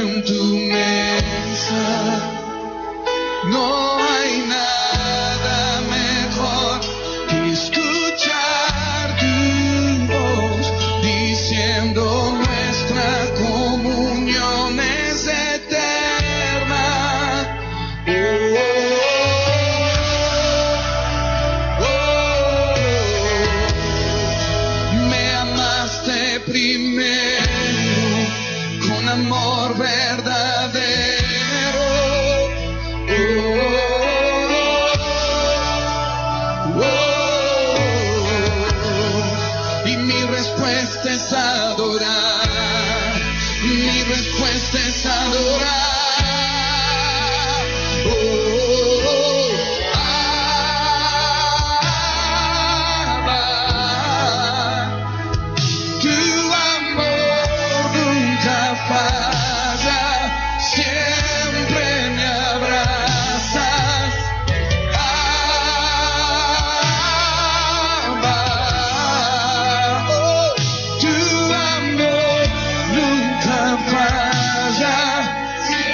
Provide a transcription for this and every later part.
en tu mesa. No hay nada mejor que escuchar tu voz diciendo nuestra comunión es eterna. Me amaste primero con amor verdadero. Y mi respuesta es adorar. Mi respuesta es adorar. Tu amor nunca falla, siempre me abrazas. Tu amor nunca falla, siempre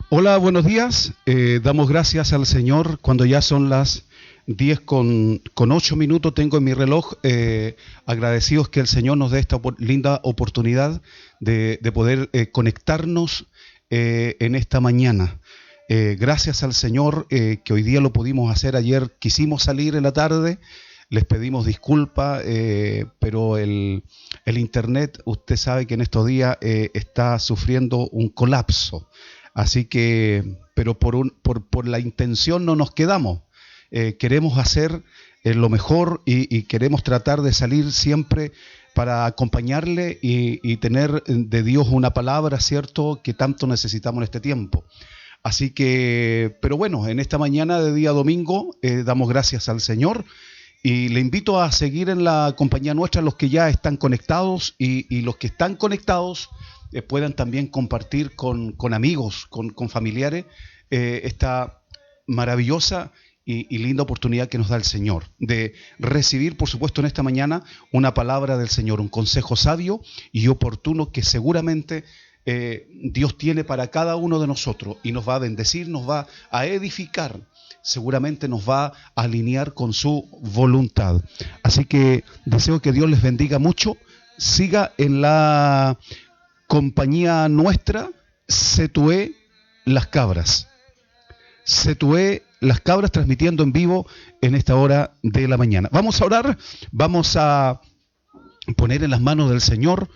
Hola, buenos días. Damos gracias al Señor cuando ya son las 10 con 8 minutos. Tengo en mi reloj, agradecidos que el Señor nos dé esta linda oportunidad de poder conectarnos en esta mañana. Gracias al Señor que hoy día lo pudimos hacer. Ayer quisimos salir en la tarde, les pedimos disculpas, pero el internet, usted sabe que en estos días está sufriendo un colapso. Así que, pero por la intención no nos quedamos. Queremos hacer lo mejor y queremos tratar de salir siempre para acompañarle y tener de Dios una palabra, ¿cierto?, que tanto necesitamos en este tiempo. Así que, pero bueno, en esta mañana de día domingo damos gracias al Señor y le invito a seguir en la compañía nuestra los que ya están conectados y los que están conectados puedan también compartir con amigos, con familiares, esta maravillosa y linda oportunidad que nos da el Señor de recibir, por supuesto, en esta mañana una palabra del Señor, un consejo sabio y oportuno que seguramente Dios tiene para cada uno de nosotros y nos va a bendecir, nos va a edificar, seguramente nos va a alinear con su voluntad. Así que deseo que Dios les bendiga mucho. Siga en la compañía nuestra, Setué Las Cabras. Setué Las Cabras, transmitiendo en vivo en esta hora de la mañana. Vamos a orar, vamos a poner en las manos del Señor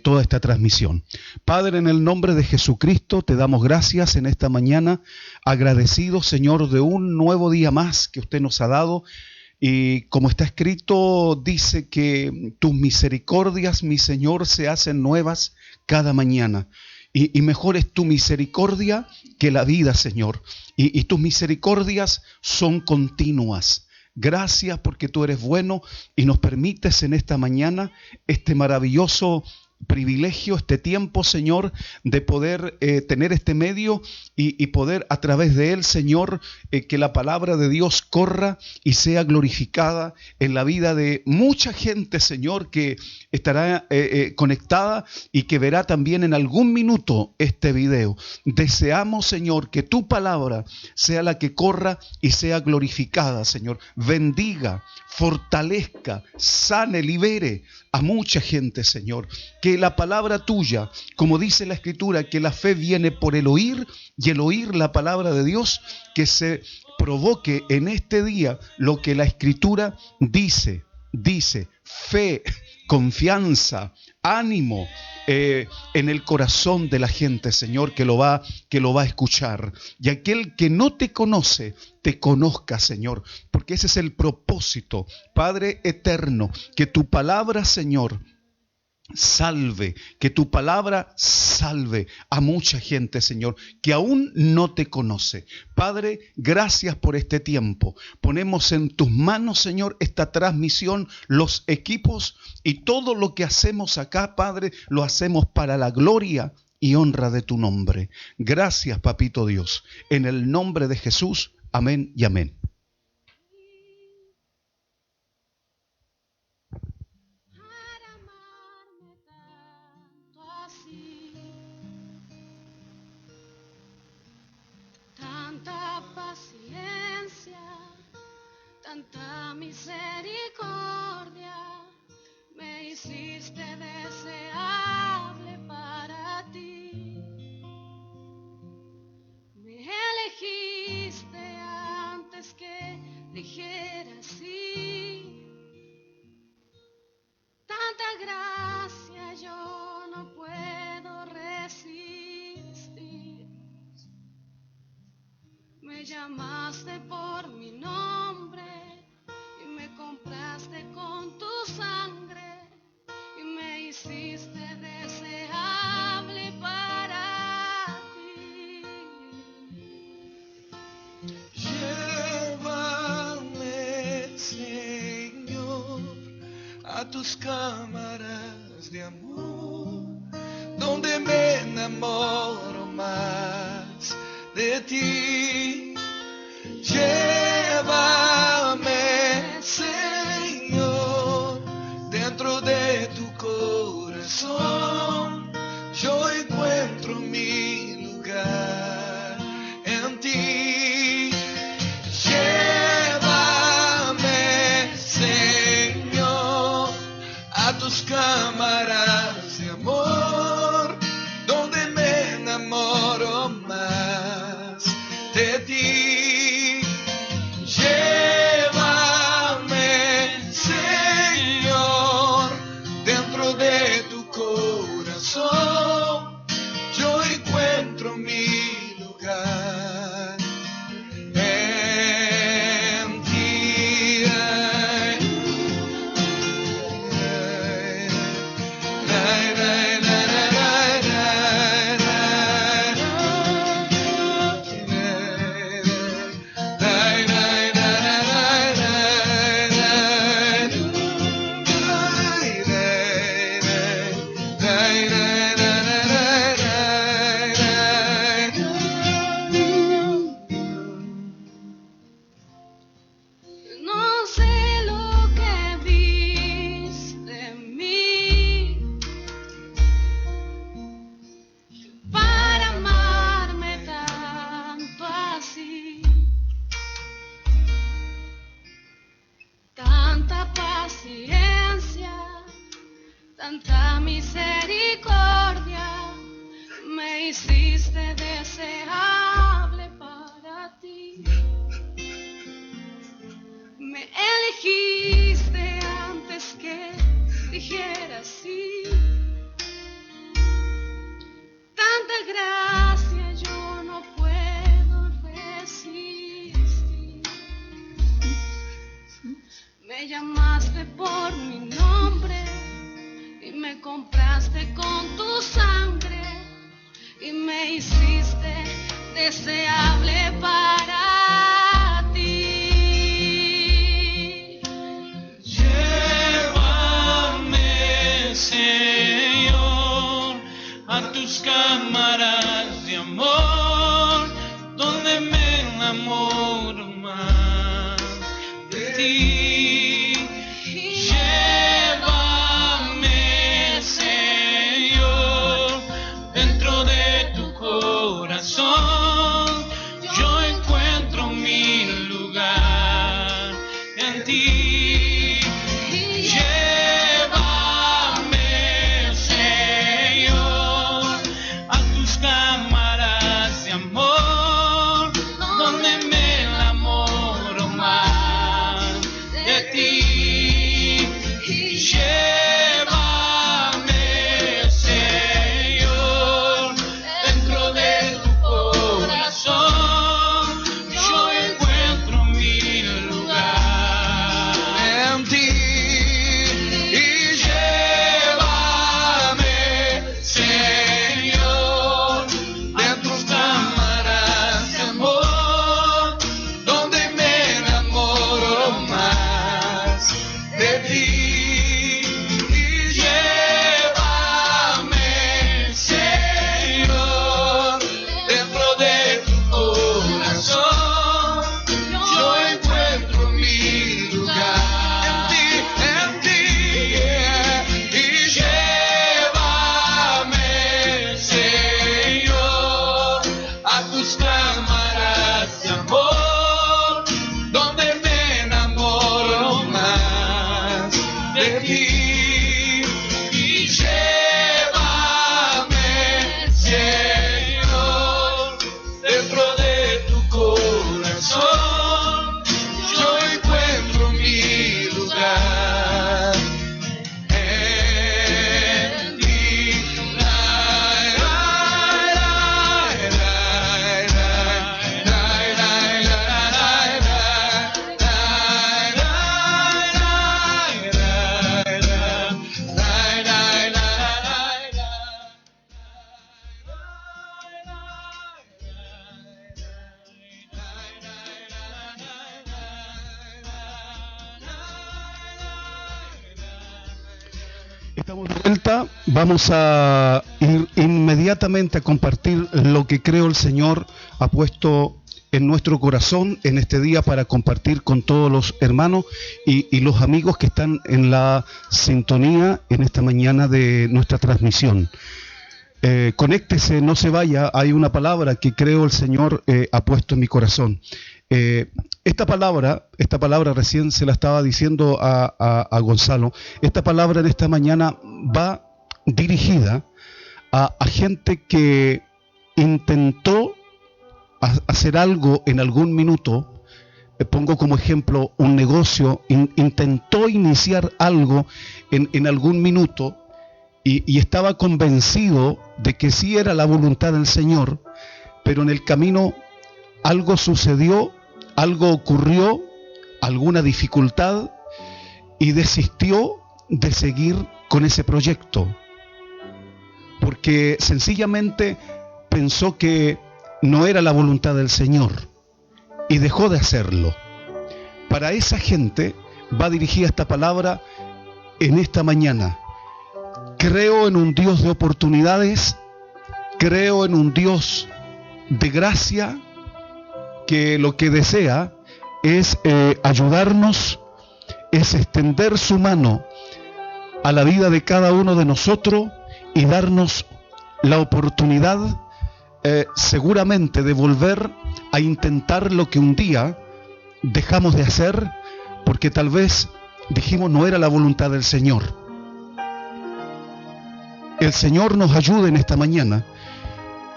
toda esta transmisión. Padre, en el nombre de Jesucristo te damos gracias en esta mañana, agradecidos, Señor, de un nuevo día más que usted nos ha dado. Y como está escrito, dice que tus misericordias, mi Señor, se hacen nuevas cada mañana. Y mejor es tu misericordia que la vida, Señor. Y tus misericordias son continuas. Gracias porque tú eres bueno y nos permites en esta mañana este maravilloso privilegio, este tiempo, Señor, de poder tener este medio y poder a través de él, Señor, que la palabra de Dios corra y sea glorificada en la vida de mucha gente, Señor, que estará conectada y que verá también en algún minuto este video. Deseamos, Señor, que tu palabra sea la que corra y sea glorificada, Señor. Bendiga, fortalezca, sane, libere a mucha gente, Señor. Que la palabra tuya, como dice la Escritura, que la fe viene por el oír y el oír la palabra de Dios, que se provoque en este día lo que la Escritura dice, fe, confianza, ánimo en el corazón de la gente, Señor, que lo va a escuchar. Y aquel que no te conoce, te conozca, Señor, porque ese es el propósito, Padre eterno, que tu palabra, Señor, salve, que tu palabra salve a mucha gente, Señor, que aún no te conoce. Padre, gracias por este tiempo. Ponemos en tus manos, Señor, esta transmisión, los equipos y todo lo que hacemos acá, Padre, lo hacemos para la gloria y honra de tu nombre. Gracias, Papito Dios. En el nombre de Jesús, amén y amén. Tanta misericordia, me hiciste deseable para ti. Me elegiste antes que dijera sí. Tanta gracia yo no puedo resistir. Me llamaste por mi nombre y me compraste con tu sangre y me hiciste deseable para ti. Llévame, Señor, a tus cámaras de amor, donde me enamoro más de ti. Llévame, Señor, dentro de tu corazón. Yo encuentro mi lugar. cámaras de amor, donde me enamoro más de ti. Llévame, Señor, dentro de tu corazón. Yo encuentro mi lugar en ti. No sé lo que viste en mí para amarme tanto así. Tanta paciencia, tanta misericordia, me hiciste deseable para ti. Me elegiste antes que dijera sí. Tanta gracia yo no puedo resistir. Me llamaste por mi nombre y me compraste con tu sangre y me hiciste deseable para ti. Llévame, Señor, a tus cámaras de amor, donde me enamoro más de ti. Llévame, Señor, dentro de tu corazón. Yo encuentro mi lugar en ti. Llévame, Señor, a tus cámaras de amor, donde me enamoro más de ti. Llévame, Señor, dentro de tu corazón. Yo encuentro mi lugar en ti. Y llévame, Señor, de tus cámaras de amor, donde me enamoro más de ti. Y llévame, Señor, dentro de tu corazón. Yo encuentro mi lugar en ti, y llévame, Señor, a tus cámaras de amor, donde me enamoro más de ti. Y llévame, Señor, dentro de tu corazón. Yo encuentro mi lugar en ti. Estamos de vuelta, vamos a ir inmediatamente a compartir lo que creo el Señor ha puesto en nuestro corazón en este día para compartir con todos los hermanos y los amigos que están en la sintonía en esta mañana de nuestra transmisión. Conéctese, no se vaya, hay una palabra que creo el Señor ha puesto en mi corazón. esta palabra recién se la estaba diciendo a Gonzalo, esta palabra en esta mañana va dirigida a gente que intentó hacer algo en algún minuto. Pongo como ejemplo un negocio, intentó iniciar algo en algún minuto y estaba convencido de que sí era la voluntad del Señor, pero en el camino algo sucedió, algo ocurrió, alguna dificultad, y desistió de seguir con ese proyecto, porque sencillamente pensó que no era la voluntad del Señor y dejó de hacerlo. Para esa gente va dirigida esta palabra en esta mañana. Creo en un Dios de oportunidades, creo en un Dios de gracia, que lo que desea es ayudarnos, es extender su mano a la vida de cada uno de nosotros y darnos la oportunidad seguramente de volver a intentar lo que un día dejamos de hacer porque tal vez dijimos no era la voluntad del Señor. El Señor nos ayude en esta mañana.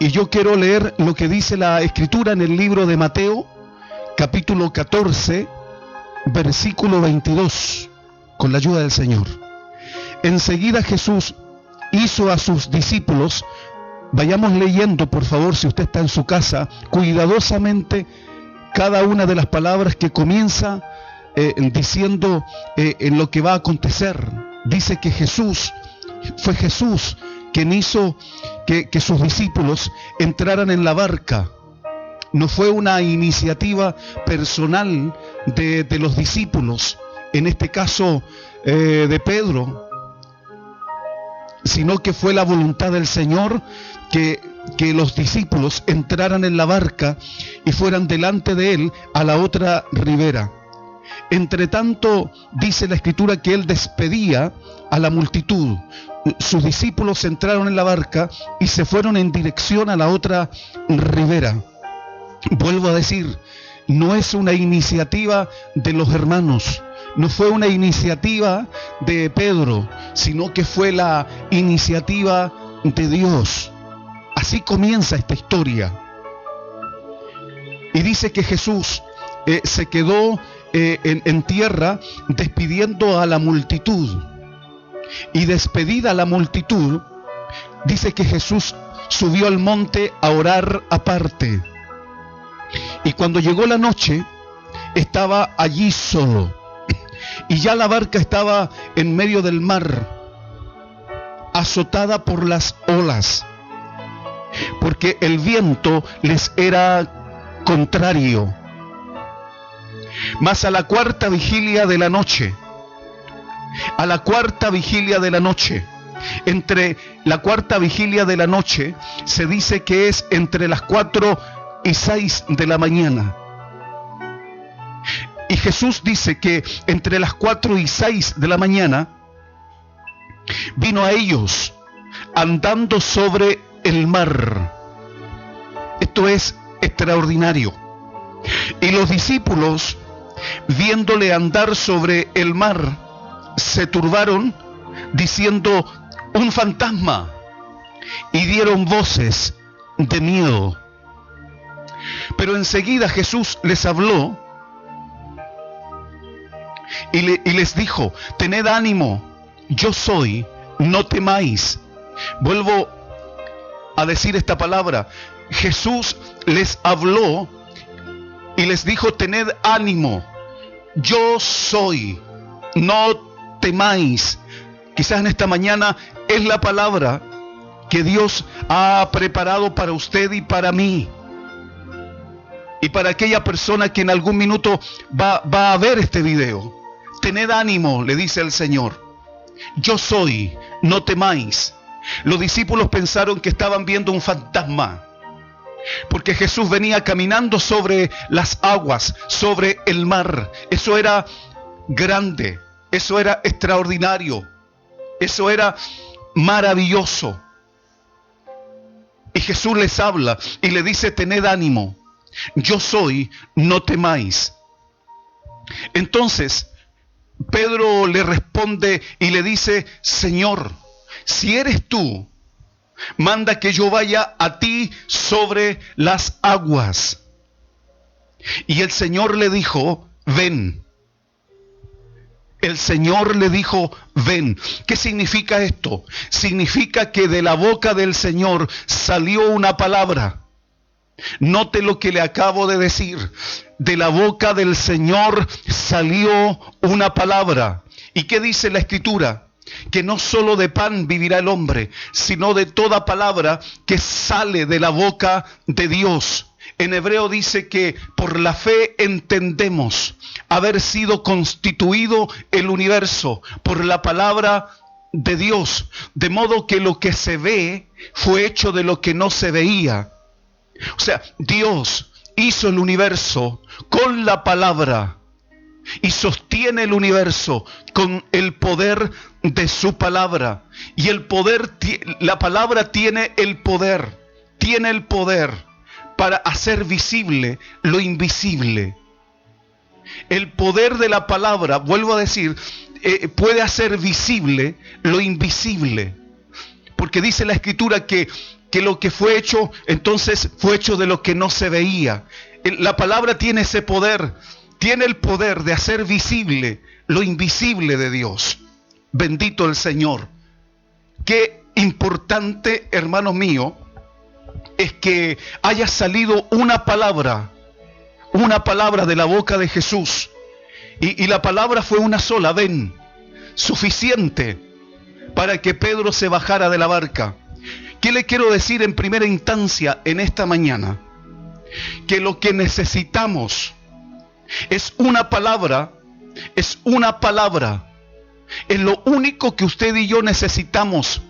Y yo quiero leer lo que dice la Escritura en el libro de Mateo, capítulo 14, versículo 22, con la ayuda del Señor. Enseguida Jesús hizo a sus discípulos, vayamos leyendo por favor, si usted está en su casa, cuidadosamente cada una de las palabras que comienza diciendo en lo que va a acontecer. Dice que fue Jesús quien hizo que sus discípulos entraran en la barca. No fue una iniciativa personal de los discípulos, en este caso de Pedro, sino que fue la voluntad del Señor que los discípulos entraran en la barca y fueran delante de él a la otra ribera. Entre tanto, dice la Escritura que él despedía a la multitud. Sus discípulos entraron en la barca y se fueron en dirección a la otra ribera. Vuelvo a decir, no es una iniciativa de los hermanos, no fue una iniciativa de Pedro, sino que fue la iniciativa de Dios. Así comienza esta historia. Y dice que Jesús se quedó en tierra despidiendo a la multitud. Y despedida la multitud, dice que Jesús subió al monte a orar aparte. Y cuando llegó la noche, estaba allí solo. Y ya la barca estaba en medio del mar, azotada por las olas, porque el viento les era contrario. Mas a la cuarta vigilia de la noche, entre la cuarta vigilia de la noche, se dice que es entre las 4 y 6 de la mañana. Y Jesús dice que entre las 4 y 6 de la mañana vino a ellos andando sobre el mar. Esto es extraordinario. Y los discípulos, viéndole andar sobre el mar, se turbaron diciendo: un fantasma, y dieron voces de miedo. Pero enseguida Jesús les habló y les dijo: tened ánimo, yo soy, no temáis. Vuelvo a decir esta palabra. Jesús les habló y les dijo: tened ánimo, yo soy, no temáis. Quizás en esta mañana es la palabra que Dios ha preparado para usted y para mí. Y para aquella persona que en algún minuto va a ver este video. Tened ánimo, le dice el Señor. Yo soy, no temáis. Los discípulos pensaron que estaban viendo un fantasma, porque Jesús venía caminando sobre las aguas, sobre el mar. Eso era grande, eso era extraordinario, eso era maravilloso. Y Jesús les habla y le dice: tened ánimo, yo soy, no temáis. Entonces, Pedro le responde y le dice: Señor, si eres tú, manda que yo vaya a ti sobre las aguas. Y el Señor le dijo: ven. El Señor le dijo: ven. ¿Qué significa esto? Significa que de la boca del Señor salió una palabra. Note lo que le acabo de decir. De la boca del Señor salió una palabra. ¿Y qué dice la Escritura? Que no solo de pan vivirá el hombre, sino de toda palabra que sale de la boca de Dios. En hebreo dice que por la fe entendemos haber sido constituido el universo por la palabra de Dios, de modo que lo que se ve fue hecho de lo que no se veía. O sea, Dios hizo el universo con la palabra y sostiene el universo con el poder de su palabra. Y el poder, la palabra tiene el poder para hacer visible lo invisible. El poder de la palabra, vuelvo a decir, puede hacer visible lo invisible. Porque dice la Escritura que lo que fue hecho, entonces fue hecho de lo que no se veía. La palabra tiene ese poder, tiene el poder de hacer visible lo invisible de Dios. Bendito el Señor. Qué importante, hermano mío, es que haya salido una palabra de la boca de Jesús. Y la palabra fue una sola: ven. Suficiente para que Pedro se bajara de la barca. ¿Qué le quiero decir en primera instancia en esta mañana? Que lo que necesitamos es una palabra. Es lo único que usted y yo necesitamos.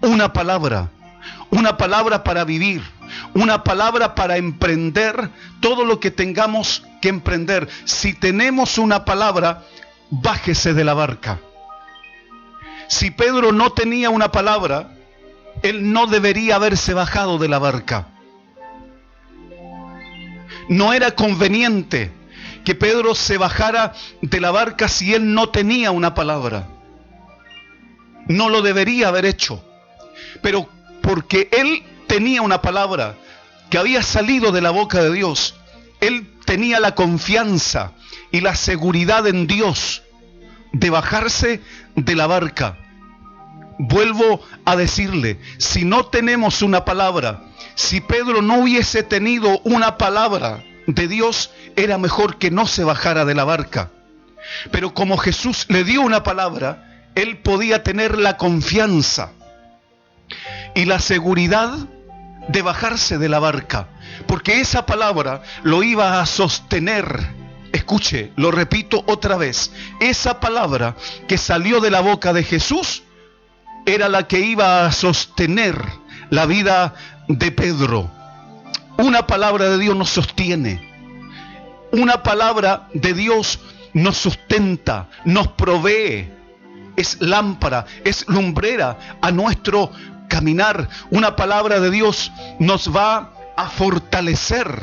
Una palabra para vivir, una palabra para emprender todo lo que tengamos que emprender. Si tenemos una palabra, bájese de la barca. Si Pedro no tenía una palabra, él no debería haberse bajado de la barca. No era conveniente que Pedro se bajara de la barca si él no tenía una palabra. No lo debería haber hecho. Pero porque él tenía una palabra que había salido de la boca de Dios, él tenía la confianza y la seguridad en Dios de bajarse de la barca. Vuelvo a decirle, si no tenemos una palabra, si Pedro no hubiese tenido una palabra de Dios, era mejor que no se bajara de la barca. Pero como Jesús le dio una palabra, él podía tener la confianza y la seguridad de bajarse de la barca, porque esa palabra lo iba a sostener. Escuche, lo repito otra vez, esa palabra que salió de la boca de Jesús era la que iba a sostener la vida de Pedro. Una palabra de Dios nos sostiene, una palabra de Dios nos sustenta, nos provee, es lámpara, es lumbrera a nuestro caminar. Una palabra de Dios nos va a fortalecer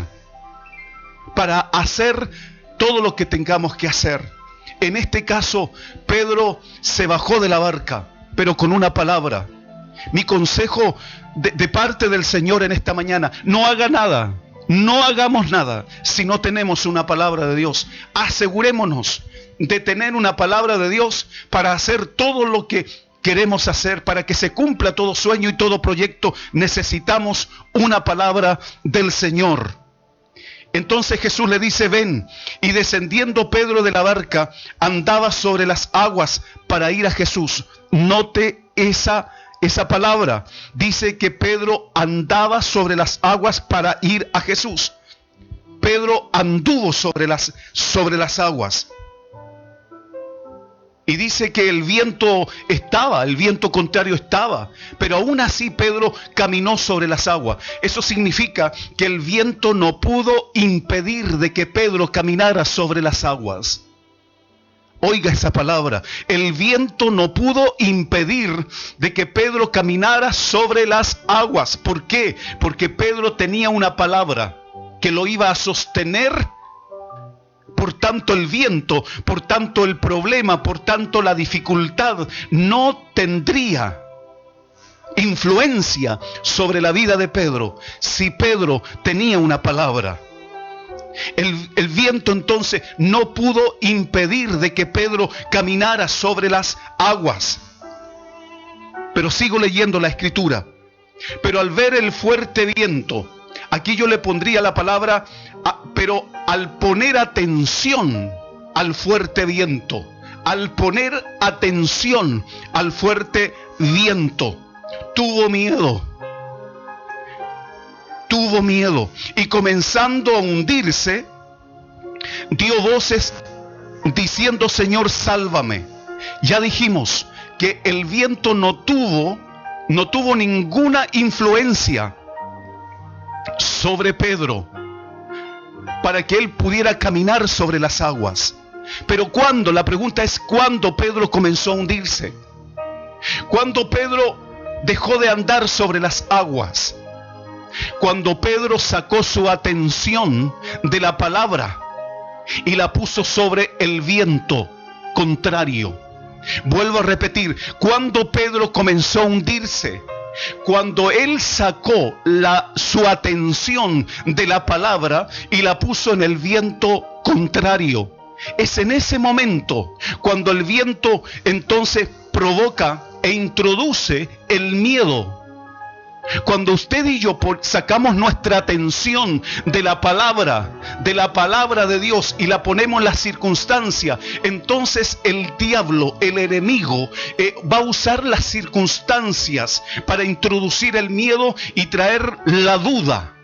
para hacer todo lo que tengamos que hacer. En este caso, Pedro se bajó de la barca, pero con una palabra. Mi consejo de parte del Señor en esta mañana: no haga nada, no hagamos nada si no tenemos una palabra de Dios. Asegurémonos de tener una palabra de Dios para hacer todo lo que queremos hacer. Para que se cumpla todo sueño y todo proyecto, necesitamos una palabra del Señor. Entonces Jesús le dice: ven. Y descendiendo Pedro de la barca, andaba sobre las aguas para ir a Jesús. Note esa palabra. Dice que Pedro andaba sobre las aguas para ir a Jesús. Pedro anduvo sobre las aguas. Y dice que el viento contrario estaba, pero aún así Pedro caminó sobre las aguas. Eso significa que el viento no pudo impedir de que Pedro caminara sobre las aguas. Oiga esa palabra: el viento no pudo impedir de que Pedro caminara sobre las aguas. ¿Por qué? Porque Pedro tenía una palabra que lo iba a sostener. Por tanto el viento, por tanto el problema, por tanto la dificultad no tendría influencia sobre la vida de Pedro si Pedro tenía una palabra. El viento entonces no pudo impedir de que Pedro caminara sobre las aguas. Pero sigo leyendo la escritura. Pero al ver el fuerte viento, aquí yo le pondría la palabra, pero al poner atención al fuerte viento, al poner atención al fuerte viento, tuvo miedo. Tuvo miedo y comenzando a hundirse, dio voces diciendo: Señor, sálvame. Ya dijimos que el viento no tuvo ninguna influencia sobre Pedro para que él pudiera caminar sobre las aguas. Pero ¿cuándo? La pregunta es ¿cuándo Pedro comenzó a hundirse? ¿Cuándo Pedro dejó de andar sobre las aguas? Cuando Pedro sacó su atención de la palabra y la puso sobre el viento contrario. Vuelvo a repetir, cuando Pedro comenzó a hundirse, cuando él sacó su atención de la palabra y la puso en el viento contrario. Es en ese momento cuando el viento entonces provoca e introduce el miedo. Cuando usted y yo sacamos nuestra atención de la palabra de Dios y la ponemos en la circunstancia, entonces el diablo, el enemigo, va a usar las circunstancias para introducir el miedo y traer la duda.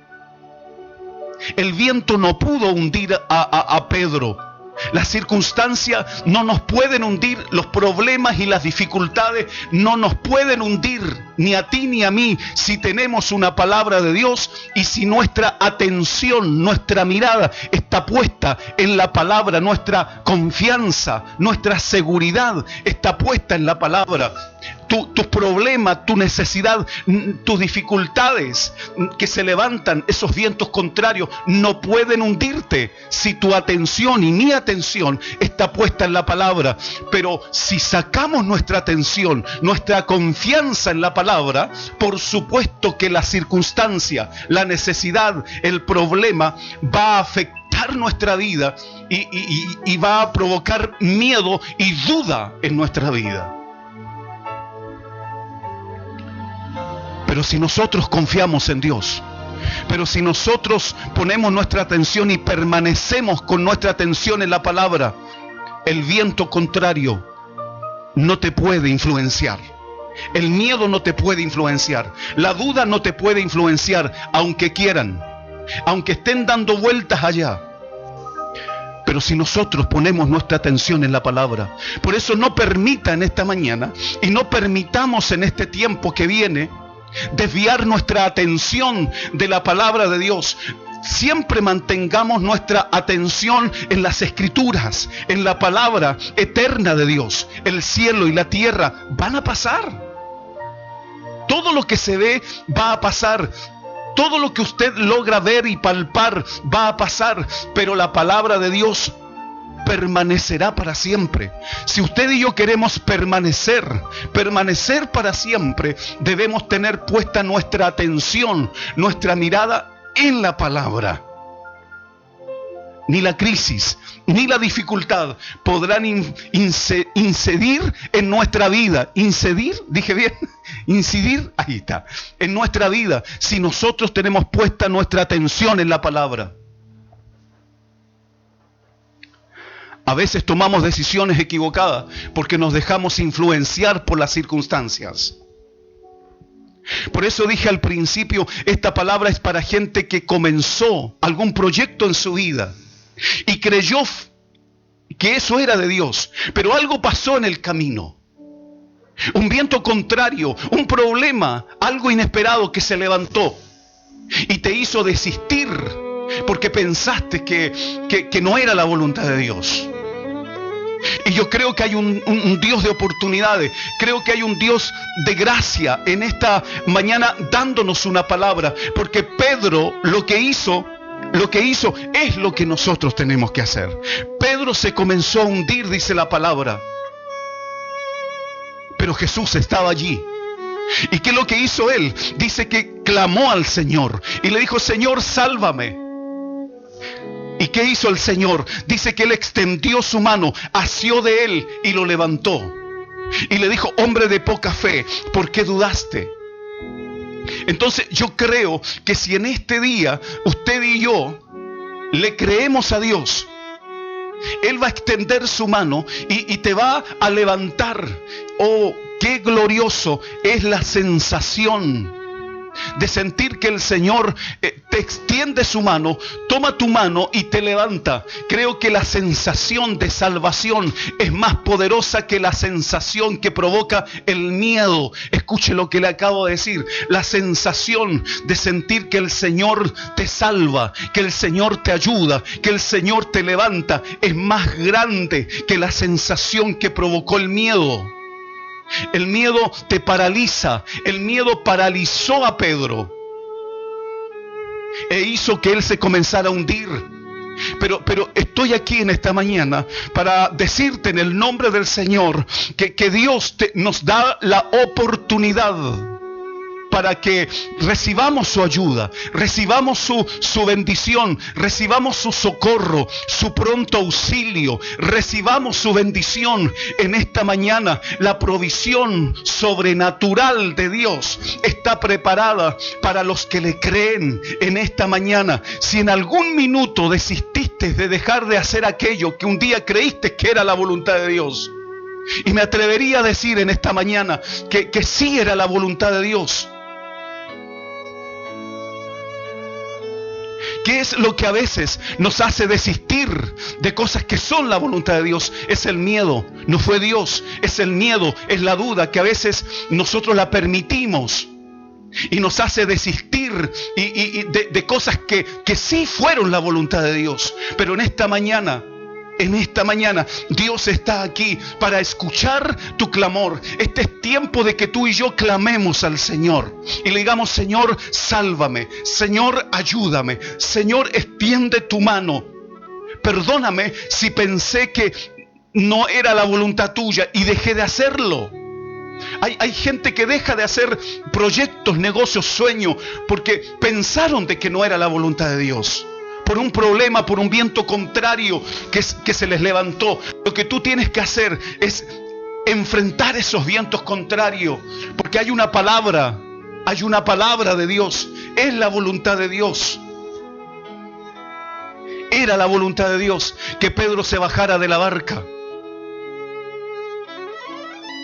El viento no pudo hundir a Pedro. Las circunstancias no nos pueden hundir, los problemas y las dificultades no nos pueden hundir, ni a ti ni a mí, si tenemos una palabra de Dios y si nuestra atención, nuestra mirada está puesta en la palabra, nuestra confianza, nuestra seguridad está puesta en la palabra. Tus problemas, tu necesidad, tus dificultades que se levantan, esos vientos contrarios, no pueden hundirte si tu atención y mi atención está puesta en la palabra. Pero si sacamos nuestra atención, nuestra confianza en la palabra, por supuesto que la circunstancia, la necesidad, el problema va a afectar nuestra vida y va a provocar miedo y duda en nuestra vida. Pero si nosotros confiamos en Dios, pero si nosotros ponemos nuestra atención y permanecemos con nuestra atención en la palabra, el viento contrario no te puede influenciar. El miedo no te puede influenciar. La duda no te puede influenciar, aunque quieran, aunque estén dando vueltas allá. Pero si nosotros ponemos nuestra atención en la palabra, por eso no permita en esta mañana y no permitamos en este tiempo que viene desviar nuestra atención de la palabra de Dios. Siempre mantengamos nuestra atención en las escrituras, en la palabra eterna de Dios. El cielo y la tierra van a pasar. Todo lo que se ve va a pasar. Todo lo que usted logra ver y palpar va a pasar. Pero la palabra de Dios permanecerá para siempre. Si usted y yo queremos permanecer para siempre, debemos tener puesta nuestra atención, nuestra mirada en la palabra. Ni la crisis, ni la dificultad podrán incidir en nuestra vida. ¿Incidir? ¿Dije bien? Incidir, ahí está, en nuestra vida, si nosotros tenemos puesta nuestra atención en la palabra. A veces tomamos decisiones equivocadas porque nos dejamos influenciar por las circunstancias. Por eso dije al principio, esta palabra es para gente que comenzó algún proyecto en su vida y creyó que eso era de Dios, pero algo pasó en el camino. Un viento contrario, un problema, algo inesperado que se levantó y te hizo desistir porque pensaste que no era la voluntad de Dios. Y yo creo que hay un Dios de oportunidades, creo que hay un Dios de gracia en esta mañana dándonos una palabra, porque Pedro lo que hizo lo que hizo es lo que nosotros tenemos que hacer. Pedro se comenzó a hundir, dice la palabra. Pero Jesús estaba allí. ¿Y qué es lo que hizo él? Dice que clamó al Señor y le dijo: Señor, sálvame. ¿Y qué hizo el Señor? Dice que él extendió su mano, asió de él y lo levantó. Y le dijo: hombre de poca fe, ¿por qué dudaste? Entonces yo creo que si en este día usted y yo le creemos a Dios, Él va a extender su mano y te va a levantar. Oh, qué glorioso es la sensación de sentir que el Señor te extiende su mano, toma tu mano y te levanta. Creo que la sensación de salvación es más poderosa que la sensación que provoca el miedo. Escuche lo que le acabo de decir. La sensación de sentir que el Señor te salva, que el Señor te ayuda, que el Señor te levanta, es más grande que la sensación que provocó el miedo. El miedo te paraliza. El miedo paralizó a Pedro e hizo que él se comenzara a hundir. Pero estoy aquí en esta mañana para decirte en el nombre del Señor que Dios nos da la oportunidad para que recibamos su ayuda, recibamos su bendición, recibamos su socorro, su pronto auxilio, recibamos su bendición en esta mañana. La provisión sobrenatural de Dios está preparada para los que le creen en esta mañana. Si en algún minuto desististe de dejar de hacer aquello que un día creíste que era la voluntad de Dios, y me atrevería a decir en esta mañana que sí era la voluntad de Dios. ¿Qué es lo que a veces nos hace desistir de cosas que son la voluntad de Dios? Es el miedo. No fue Dios, es el miedo, es la duda que a veces nosotros la permitimos y nos hace desistir de cosas que sí fueron la voluntad de Dios. Pero en esta mañana Dios está aquí para escuchar tu clamor. Este es tiempo de que tú y yo clamemos al Señor y le digamos: Señor, sálvame. Señor, ayúdame. Señor, extiende tu mano. Perdóname si pensé que no era la voluntad tuya y dejé de hacerlo. Hay gente que deja de hacer proyectos, negocios, sueños porque pensaron de que no era la voluntad de Dios. Por un problema, por un viento contrario que se les levantó. Lo que tú tienes que hacer es enfrentar esos vientos contrarios, porque hay una palabra de Dios. Es la voluntad de Dios. Era la voluntad de Dios que Pedro se bajara de la barca.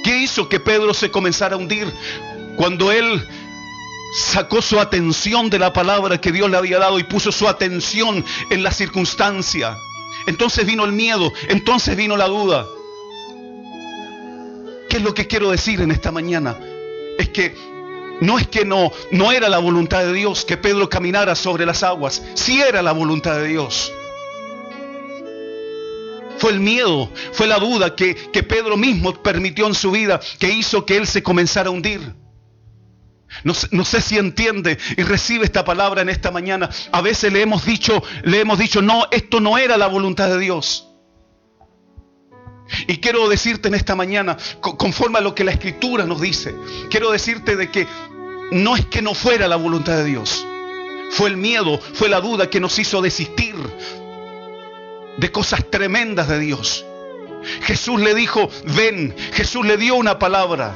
¿Qué hizo que Pedro se comenzara a hundir? Cuando él sacó su atención de la palabra que Dios le había dado y puso su atención en la circunstancia. Entonces vino el miedo, entonces vino la duda. ¿Qué es lo que quiero decir en esta mañana? Es que no era la voluntad de Dios que Pedro caminara sobre las aguas. Sí era la voluntad de Dios. Fue el miedo, fue la duda que Pedro mismo permitió en su vida, que hizo que él se comenzara a hundir. No sé si entiende y recibe esta palabra en esta mañana. A veces le hemos dicho, no, esto no era la voluntad de Dios. Y quiero decirte en esta mañana, conforme a lo que la Escritura nos dice, quiero decirte de que no es que no fuera la voluntad de Dios. Fue el miedo, fue la duda que nos hizo desistir de cosas tremendas de Dios. Jesús le dijo: ven. Jesús le dio una palabra.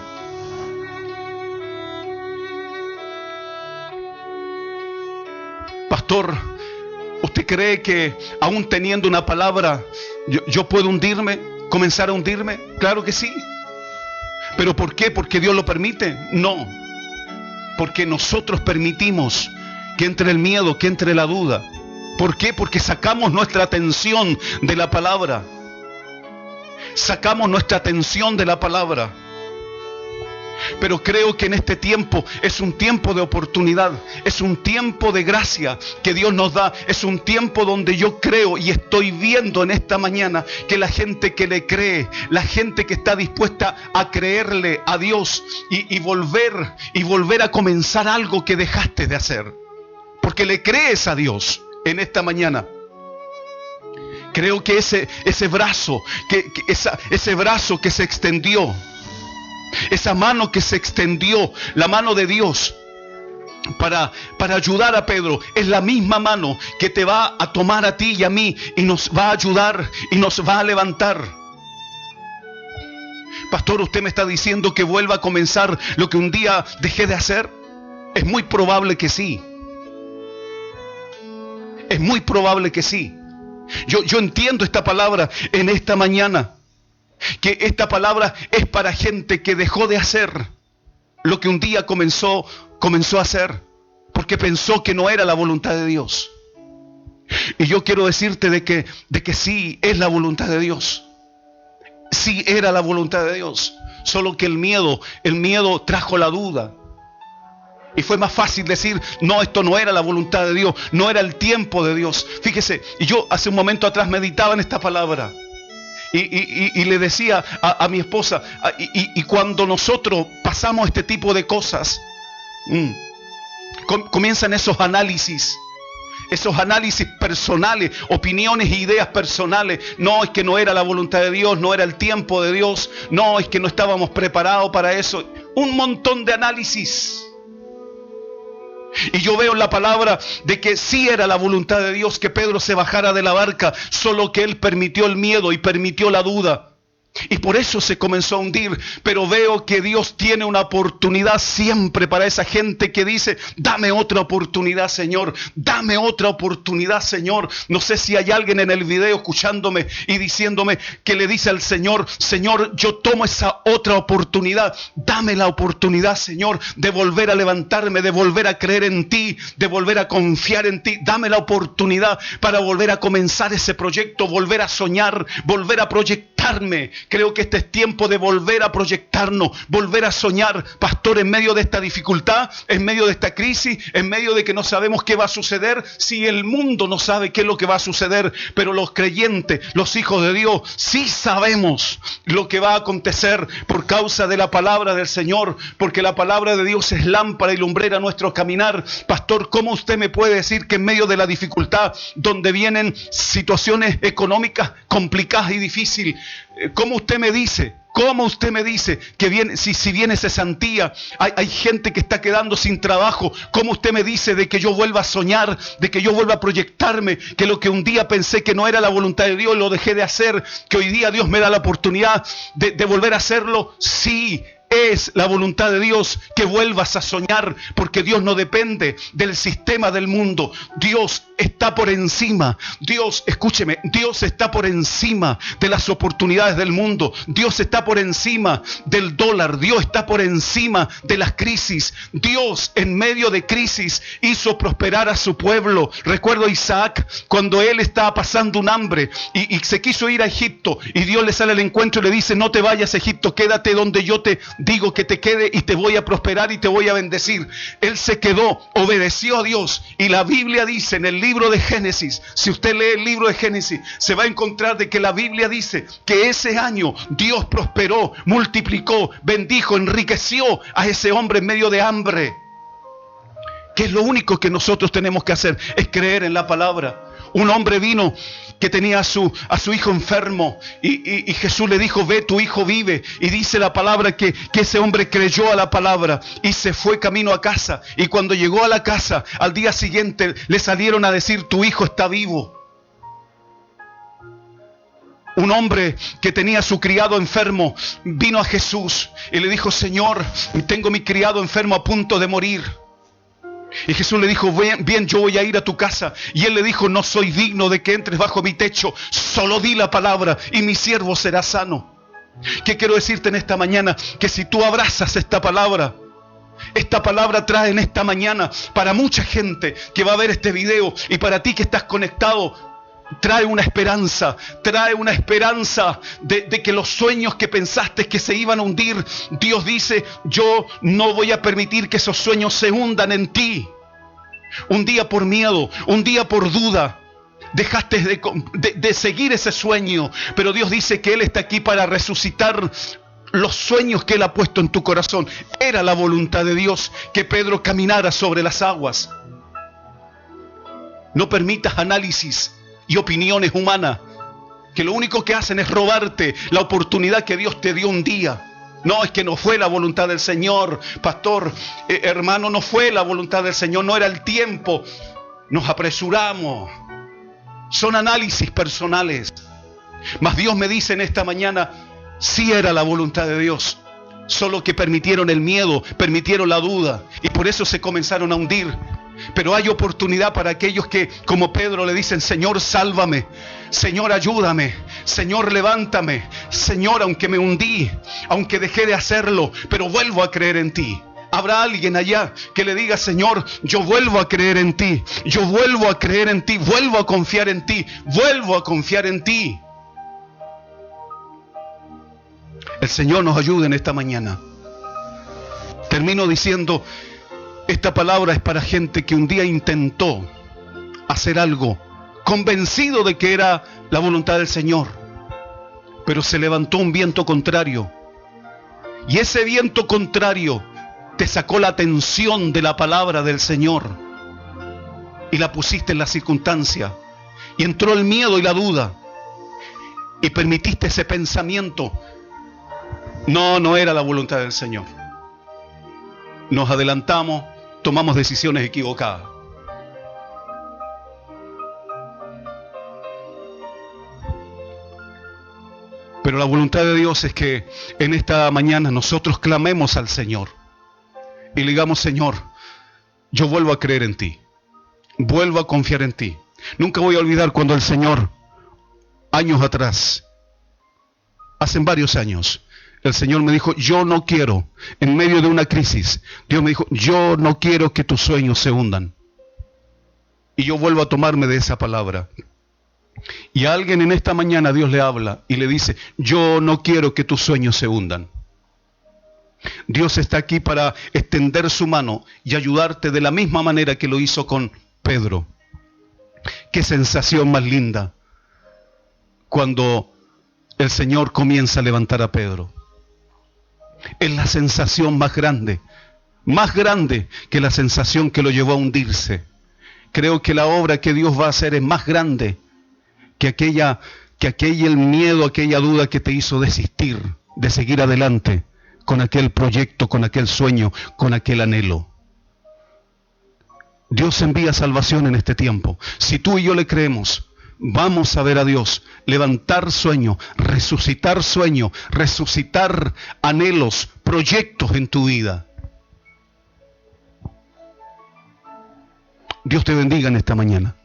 Pastor, ¿usted cree que aún teniendo una palabra yo puedo hundirme, comenzar a hundirme? Claro que sí. ¿Pero por qué? ¿Porque Dios lo permite? No. Porque nosotros permitimos que entre el miedo, que entre la duda. ¿Por qué? Porque sacamos nuestra atención de la palabra. Sacamos nuestra atención de la palabra. Pero creo que en este tiempo es un tiempo de oportunidad, es un tiempo de gracia que Dios nos da, es un tiempo donde yo creo y estoy viendo en esta mañana que la gente que le cree, la gente que está dispuesta a creerle a Dios y volver a comenzar algo que dejaste de hacer, porque le crees a Dios. en esta mañana. Creo que ese brazo, ese brazo que se extendió, esa mano que se extendió, la mano de Dios para ayudar a Pedro, es la misma mano que te va a tomar a ti y a mí y nos va a ayudar y nos va a levantar. Pastor, ¿usted me está diciendo que vuelva a comenzar lo que un día dejé de hacer? Es muy probable que sí. Es muy probable que sí. Yo entiendo esta palabra en esta mañana. Que esta palabra es para gente que dejó de hacer lo que un día comenzó a hacer. Porque pensó que no era la voluntad de Dios. Y yo quiero decirte de que sí es la voluntad de Dios. Sí era la voluntad de Dios. Solo que el miedo trajo la duda. Y fue más fácil decir, no, esto no era la voluntad de Dios, no era el tiempo de Dios. Fíjese, y yo hace un momento atrás meditaba en esta palabra. Y le decía a mi esposa, y cuando nosotros pasamos este tipo de cosas, comienzan esos análisis personales, opiniones e ideas personales. No, es que no era la voluntad de Dios, no era el tiempo de Dios, no, es que no estábamos preparados para eso. Un montón de análisis. Y yo veo en la palabra de que sí era la voluntad de Dios que Pedro se bajara de la barca, solo que él permitió el miedo y permitió la duda. Y por eso se comenzó a hundir. Pero veo que Dios tiene una oportunidad siempre para esa gente que dice, dame otra oportunidad, Señor. Dame otra oportunidad, Señor. No sé si hay alguien en el video escuchándome y diciéndome que le dice al Señor, Señor, yo tomo esa otra oportunidad. Dame la oportunidad, Señor, de volver a levantarme, de volver a creer en ti, de volver a confiar en ti. Dame la oportunidad para volver a comenzar ese proyecto, volver a soñar, volver a proyectarme. Creo que este es tiempo de volver a proyectarnos, volver a soñar. Pastor, en medio de esta dificultad, en medio de esta crisis, en medio de que no sabemos qué va a suceder, si el mundo no sabe qué es lo que va a suceder, pero los creyentes, los hijos de Dios, sí sabemos lo que va a acontecer por causa de la palabra del Señor, porque la palabra de Dios es lámpara y lumbrera a nuestro caminar. Pastor, ¿cómo usted me puede decir que en medio de la dificultad, donde vienen situaciones económicas complicadas y difíciles, ¿cómo usted me dice que viene, si viene cesantía, hay gente que está quedando sin trabajo? ¿Cómo usted me dice de que yo vuelva a soñar, de que yo vuelva a proyectarme, que lo que un día pensé que no era la voluntad de Dios, lo dejé de hacer, que hoy día Dios me da la oportunidad de volver a hacerlo? Sí, es la voluntad de Dios que vuelvas a soñar, porque Dios no depende del sistema del mundo. Dios está por encima. Dios, escúcheme, Dios está por encima de las oportunidades del mundo. Dios está por encima del dólar. Dios está por encima de las crisis. Dios, en medio de crisis, hizo prosperar a su pueblo. Recuerdo a Isaac cuando él estaba pasando un hambre y se quiso ir a Egipto, y Dios le sale al encuentro y le dice, no te vayas a Egipto, quédate donde yo te digo que te quede y te voy a prosperar y te voy a bendecir. Él se quedó, obedeció a Dios, y la Biblia dice en el libro de Génesis, si usted lee el libro de Génesis, se va a encontrar de que la Biblia dice que ese año Dios prosperó, multiplicó, bendijo, enriqueció a ese hombre en medio de hambre. Que es lo único que nosotros tenemos que hacer, es creer en la palabra. Un hombre vino que tenía a su hijo enfermo y Jesús le dijo, ve, tu hijo vive. Y dice la palabra que ese hombre creyó a la palabra y se fue camino a casa. Y cuando llegó a la casa, al día siguiente le salieron a decir, tu hijo está vivo. Un hombre que tenía a su criado enfermo vino a Jesús y le dijo, Señor, tengo mi criado enfermo a punto de morir. Y Jesús le dijo, bien, yo voy a ir a tu casa. Y él le dijo, no soy digno de que entres bajo mi techo, solo di la palabra y mi siervo será sano. ¿Qué quiero decirte en esta mañana? Que si tú abrazas esta palabra trae en esta mañana para mucha gente que va a ver este video, y para ti que estás conectado, trae una esperanza de que los sueños que pensaste que se iban a hundir, Dios dice, yo no voy a permitir que esos sueños se hundan en ti. Un día por miedo, un día por duda, dejaste de seguir ese sueño, pero Dios dice que Él está aquí para resucitar los sueños que Él ha puesto en tu corazón. Era la voluntad de Dios que Pedro caminara sobre las aguas. No permitas análisis y opiniones humanas que lo único que hacen es robarte la oportunidad que Dios te dio un día. No, es que no fue la voluntad del Señor, pastor, hermano, no fue la voluntad del Señor, no era el tiempo. Nos apresuramos. Son análisis personales. Mas Dios me dice en esta mañana, sí era la voluntad de Dios. Solo que permitieron el miedo, permitieron la duda, y por eso se comenzaron a hundir. Pero hay oportunidad para aquellos que, como Pedro, le dicen: Señor, sálvame, Señor, ayúdame, Señor, levántame, Señor, aunque me hundí, aunque dejé de hacerlo, pero vuelvo a creer en ti. Habrá alguien allá que le diga: Señor, yo vuelvo a creer en ti, yo vuelvo a creer en ti, vuelvo a confiar en ti, vuelvo a confiar en ti. El Señor nos ayude en esta mañana. Termino diciendo, esta palabra es para gente que un día intentó hacer algo, convencido de que era la voluntad del Señor, pero se levantó un viento contrario. Y ese viento contrario te sacó la atención de la palabra del Señor y la pusiste en la circunstancia. Y entró el miedo y la duda. Y permitiste ese pensamiento. No era la voluntad del Señor. Nos adelantamos, tomamos decisiones equivocadas. Pero la voluntad de Dios es que en esta mañana nosotros clamemos al Señor y le digamos: Señor, yo vuelvo a creer en ti, vuelvo a confiar en ti. Nunca voy a olvidar cuando el Señor, años atrás, hace varios años, el Señor me dijo: yo no quiero, en medio de una crisis, Dios me dijo: yo no quiero que tus sueños se hundan. Y yo vuelvo a tomarme de esa palabra. Y a alguien en esta mañana Dios le habla y le dice: yo no quiero que tus sueños se hundan. Dios está aquí para extender su mano y ayudarte de la misma manera que lo hizo con Pedro. Qué sensación más linda cuando el Señor comienza a levantar a Pedro. Es la sensación más grande que la sensación que lo llevó a hundirse. Creo que la obra que Dios va a hacer es más grande que aquel miedo, aquella duda que te hizo desistir de seguir adelante con aquel proyecto, con aquel sueño, con aquel anhelo. Dios envía salvación en este tiempo. Si tú y yo le creemos, vamos a ver a Dios levantar sueños, resucitar anhelos, proyectos en tu vida. Dios te bendiga en esta mañana.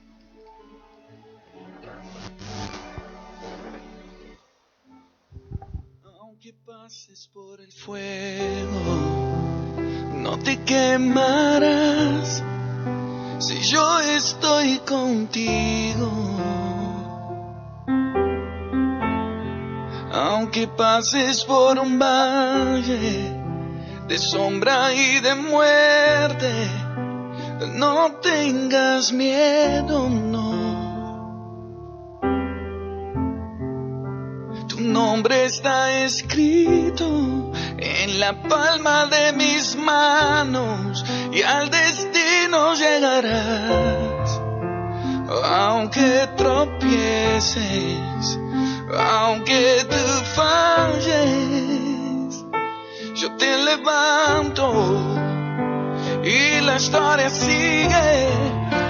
Aunque pases por el fuego, no te quemarás si yo estoy contigo. Aunque pases por un valle de sombra y de muerte, no tengas miedo, no. Tu nombre está escrito en la palma de mis manos y al destino llegarás. Aunque tropieces, aunque tú falles, yo te levanto y la historia sigue.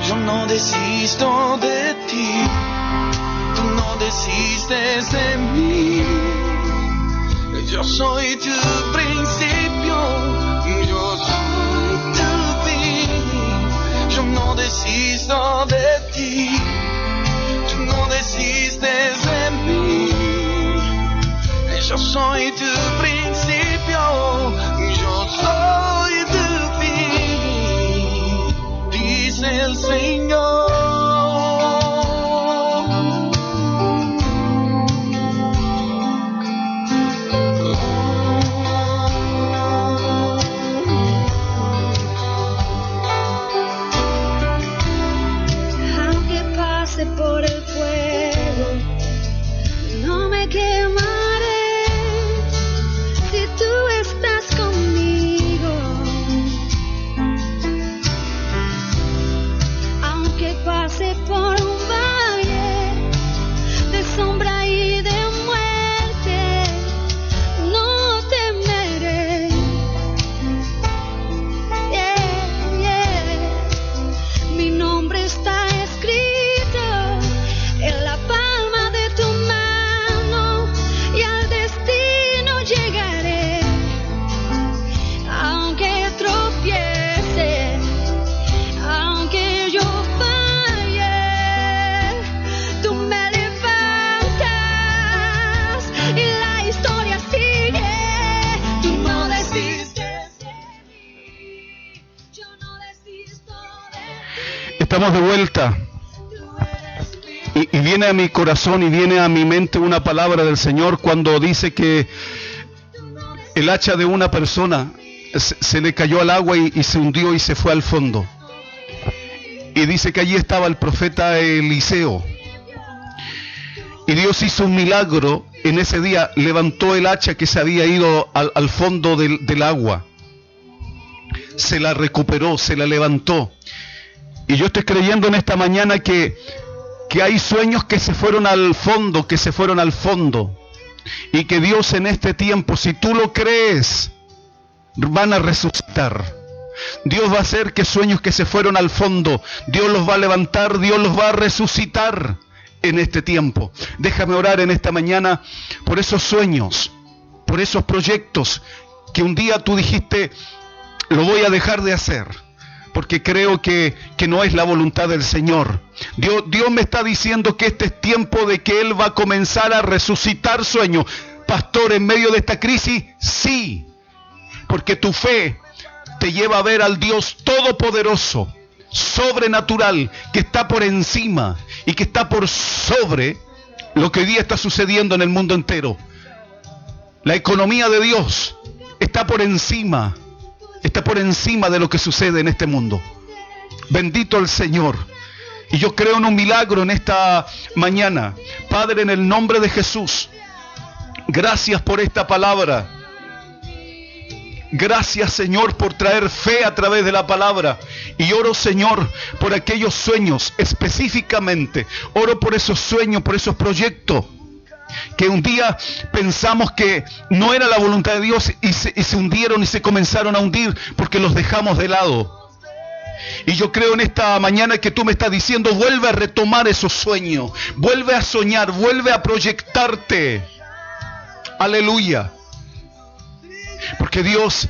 Yo no desisto de ti, tú no desistes de mí. Yo soy tu principio, yo soy tu fin. Yo no desisto de ti, tú no desistes de mí. Yo soy tu principio, yo soy tu fin, dice el Señor. Aunque pase por el fuego, no me quemaré. Estamos de vuelta. Y viene a mi corazón y viene a mi mente una palabra del Señor cuando dice que el hacha de una persona se le cayó al agua y se hundió y se fue al fondo. Y dice que allí estaba el profeta Eliseo. Y Dios hizo un milagro en ese día, levantó el hacha que se había ido al fondo del agua. Se la recuperó, se la levantó. Y yo estoy creyendo en esta mañana que hay sueños que se fueron al fondo, y que Dios en este tiempo, si tú lo crees, van a resucitar. Dios va a hacer que sueños que se fueron al fondo, Dios los va a levantar, Dios los va a resucitar en este tiempo. Déjame orar en esta mañana por esos sueños, por esos proyectos que un día tú dijiste, lo voy a dejar de hacer, porque creo que no es la voluntad del Señor. Dios me está diciendo que este es tiempo de que Él va a comenzar a resucitar sueños. Pastor, en medio de esta crisis, sí, porque tu fe te lleva a ver al Dios todopoderoso, sobrenatural, que está por encima y que está por sobre lo que hoy día está sucediendo en el mundo entero. La economía de Dios está por encima de lo que sucede en este mundo. Bendito el Señor. Y yo creo en un milagro en esta mañana. Padre, en el nombre de Jesús, gracias por esta palabra. Gracias, Señor, por traer fe a través de la palabra. Y oro, Señor, por aquellos sueños específicamente. Oro por esos sueños, por esos proyectos que un día pensamos que no era la voluntad de Dios y se hundieron y se comenzaron a hundir porque los dejamos de lado. Y yo creo en esta mañana que tú me estás diciendo, vuelve a retomar esos sueños, vuelve a soñar, vuelve a proyectarte. Aleluya. Porque Dios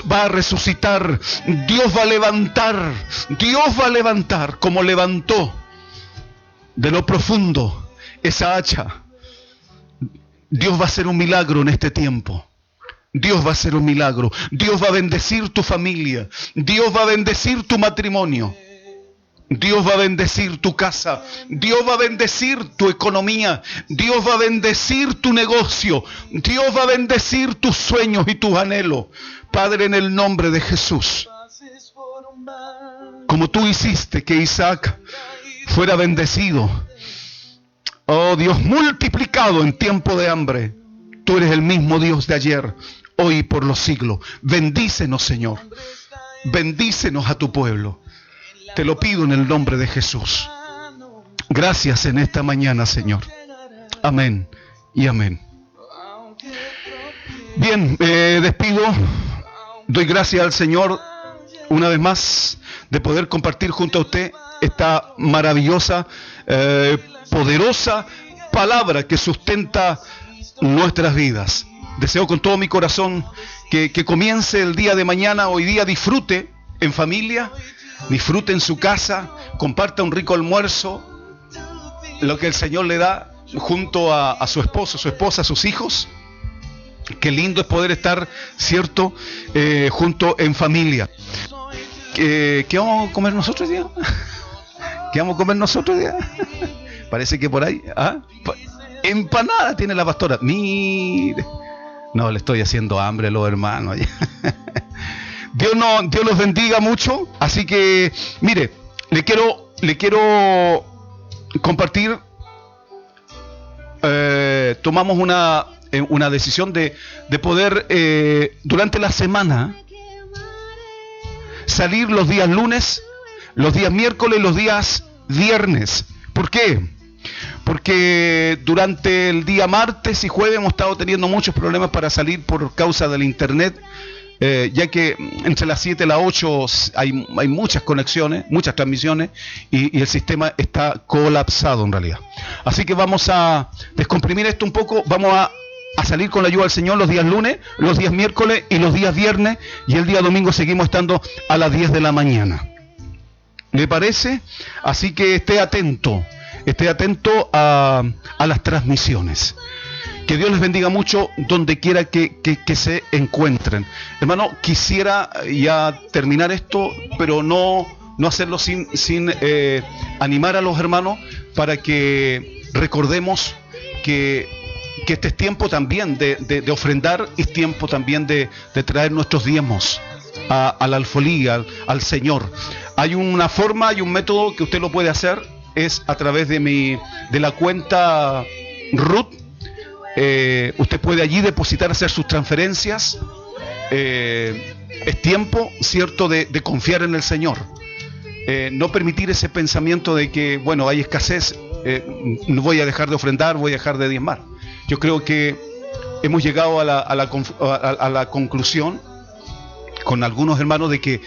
va a resucitar, Dios va a levantar como levantó de lo profundo esa hacha. Dios va a hacer un milagro en este tiempo. Dios va a hacer un milagro. Dios va a bendecir tu familia. Dios va a bendecir tu matrimonio. Dios va a bendecir tu casa. Dios va a bendecir tu economía. Dios va a bendecir tu negocio. Dios va a bendecir tus sueños y tus anhelos. Padre, en el nombre de Jesús, como tú hiciste que Isaac fuera bendecido, oh Dios, multiplicado en tiempo de hambre, tú eres el mismo Dios de ayer, hoy y por los siglos. Bendícenos, Señor. Bendícenos a tu pueblo. Te lo pido en el nombre de Jesús. Gracias en esta mañana, Señor. Amén y amén. Bien, despido. Doy gracias al Señor una vez más de poder compartir junto a usted esta maravillosa, poderosa palabra que sustenta nuestras vidas. Deseo con todo mi corazón que comience el día de mañana. Hoy día disfrute en familia, disfrute en su casa, comparta un rico almuerzo, lo que el Señor le da junto a su esposo, su esposa, a sus hijos. Qué lindo es poder estar, ¿cierto?, junto en familia. ¿Qué vamos a comer nosotros hoy día? ¿Qué vamos a comer nosotros hoy día? Parece que por ahí, empanada tiene la pastora. Mire, no, le estoy haciendo hambre a los hermanos. Dios los bendiga mucho. Así que, mire, le quiero compartir. Tomamos una decisión de poder durante la semana salir los días lunes, los días miércoles, los días viernes. ¿Por qué? Porque durante el día martes y jueves hemos estado teniendo muchos problemas para salir por causa del internet, ya que entre las 7 y las 8 hay muchas conexiones, muchas transmisiones, y el sistema está colapsado en realidad. Así que vamos a descomprimir esto un poco, vamos a salir con la ayuda del Señor los días lunes, los días miércoles y los días viernes, y el día domingo seguimos estando a las 10 de la mañana. ¿Le parece? Así que esté atento a las transmisiones. Que Dios les bendiga mucho donde quiera que se encuentren. Hermano, quisiera ya terminar esto, pero no no hacerlo sin animar a los hermanos para que recordemos que este es tiempo también de ofrendar, es tiempo también de traer nuestros diezmos a la alfolía, al Señor. Hay una forma, hay un método que usted lo puede hacer, es a través de la cuenta Ruth. Usted puede allí depositar, hacer sus transferencias. Es tiempo, cierto, de confiar en el Señor. No permitir ese pensamiento de que, bueno, hay escasez, no voy a dejar de ofrendar, voy a dejar de diezmar. Yo creo que hemos llegado a la conclusión con algunos hermanos de que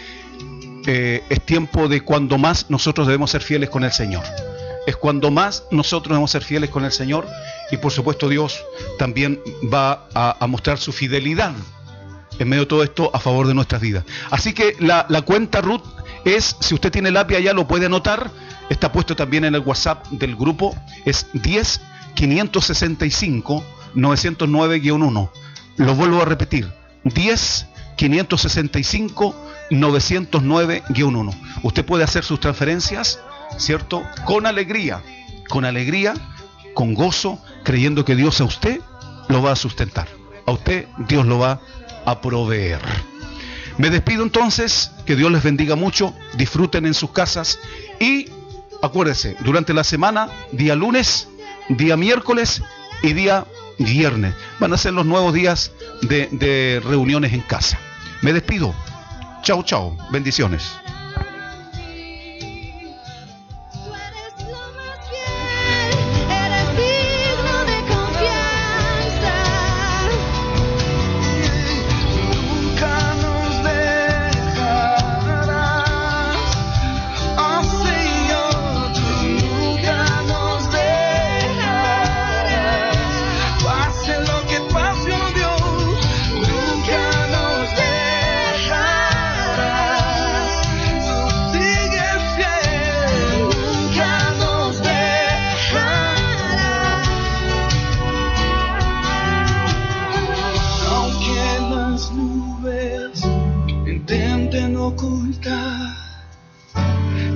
es tiempo de cuando más nosotros debemos ser fieles con el Señor. Es cuando más nosotros debemos ser fieles con el Señor, y por supuesto Dios también va a mostrar su fidelidad en medio de todo esto a favor de nuestras vidas. Así que la cuenta Ruth es, si usted tiene lápiz allá lo puede anotar, está puesto también en el WhatsApp del grupo, es 10-565-909-1. Lo vuelvo a repetir, 10-565-909-1. Usted puede hacer sus transferencias, ¿cierto? Con alegría, con gozo, creyendo que Dios a usted lo va a sustentar. A usted Dios lo va a proveer. Me despido entonces, que Dios les bendiga mucho, disfruten en sus casas y acuérdense, durante la semana, día lunes, día miércoles y día viernes, van a ser los nuevos días de reuniones en casa. Me despido. Chao, chao. Bendiciones.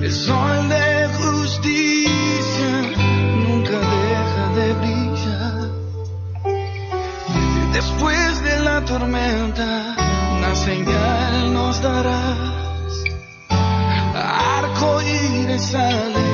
El sol de justicia nunca deja de brillar. Después de la tormenta, una señal nos darás. Arco iris sale